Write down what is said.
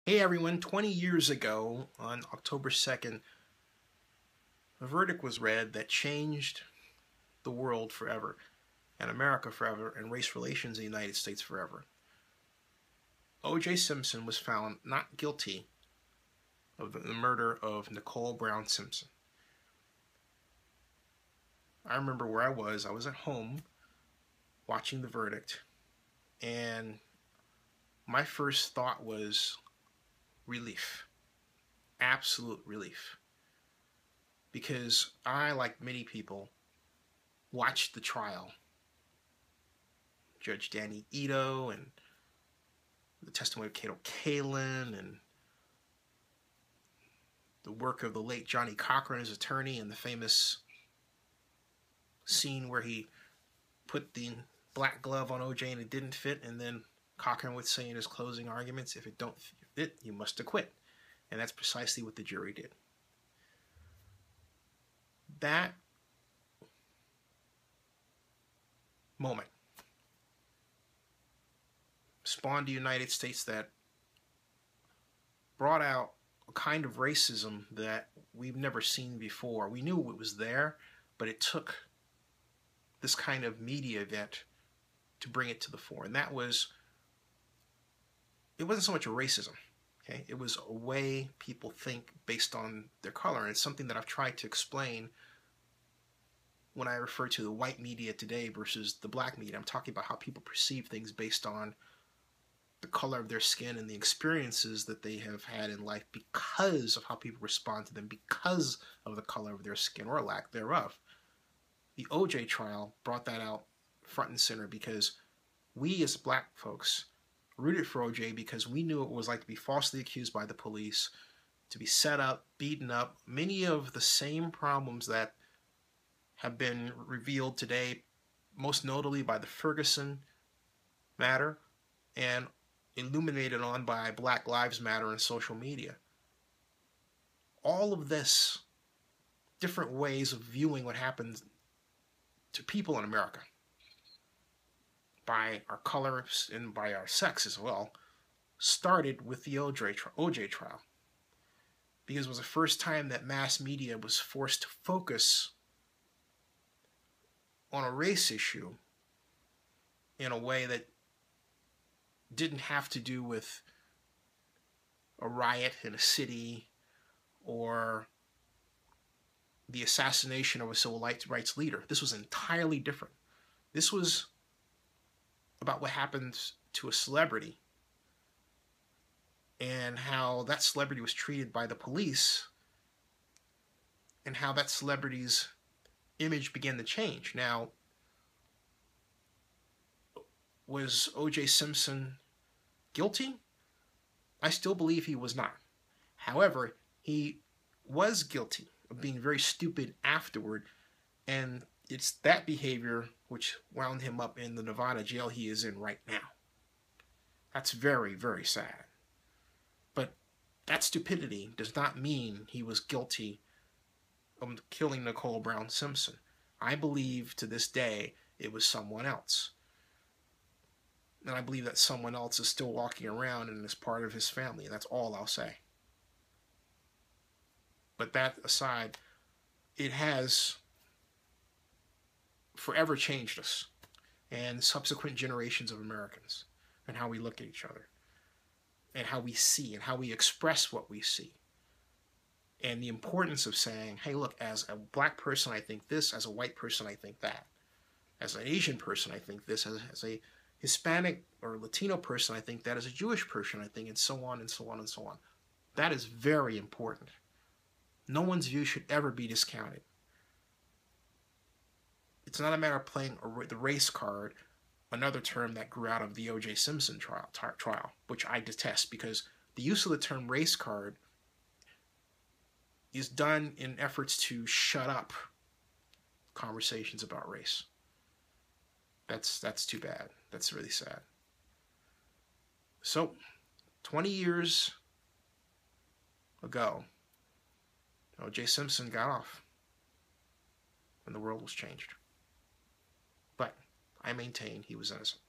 Hey everyone, 20 years ago, on October 2nd, a verdict was read that changed the world forever, and America forever, and race relations in the United States forever. O.J. Simpson was found not guilty of the murder of Nicole Brown Simpson. I remember where I was at home watching the verdict, and my first thought was relief. Absolute relief. Because I, like many people, watched the trial. Judge Danny Ito and the testimony of Cato Kalin and the work of the late Johnny Cochran, his attorney, and the famous scene where he put the black glove on OJ and it didn't fit, and then Cochran would say in his closing arguments, if it don't fit, you must acquit. And that's precisely what the jury did. That moment spawned a United States that brought out a kind of racism that we've never seen before. We knew it was there, but it took this kind of media event to bring it to the fore. And that was, it wasn't so much a racism, okay? It was a way people think based on their color. And it's something that I've tried to explain when I refer to the white media today versus the black media. I'm talking about how people perceive things based on the color of their skin and the experiences that they have had in life because of how people respond to them, because of the color of their skin or lack thereof. The OJ trial brought that out front and center because we as black folks rooted for OJ because we knew what it was like to be falsely accused by the police, to be set up, beaten up. Many of the same problems that have been revealed today, most notably by the Ferguson matter and illuminated on by Black Lives Matter and social media. All of this, different ways of viewing what happens to people in America by our color and by our sex as well, started with the OJ trial. Because it was the first time that mass media was forced to focus on a race issue in a way that didn't have to do with a riot in a city or the assassination of a civil rights leader. This was entirely different. This was about what happens to a celebrity and how that celebrity was treated by the police and how that celebrity's image began to change. Now, was O.J. Simpson guilty? I still believe he was not. However, he was guilty of being very stupid afterward, and it's that behavior which wound him up in the Nevada jail he is in right now. That's very, very sad. But that stupidity does not mean he was guilty of killing Nicole Brown Simpson. I believe to this day it was someone else. And I believe that someone else is still walking around and is part of his family. And that's all I'll say. But that aside, it has forever changed us and subsequent generations of Americans and how we look at each other and how we see and how we express what we see. And the importance of saying, hey, look, as a black person, I think this. As a white person, I think that. As an Asian person, I think this. As a Hispanic or Latino person, I think that. As a Jewish person, I think, and so on and so on and so on. That is very important. No one's view should ever be discounted. It's not a matter of playing the race card, another term that grew out of the O.J. Simpson trial, which I detest because the use of the term race card is done in efforts to shut up conversations about race. That's too bad. That's really sad. So, 20 years ago, O.J. Simpson got off and the world was changed. But I maintain he was innocent.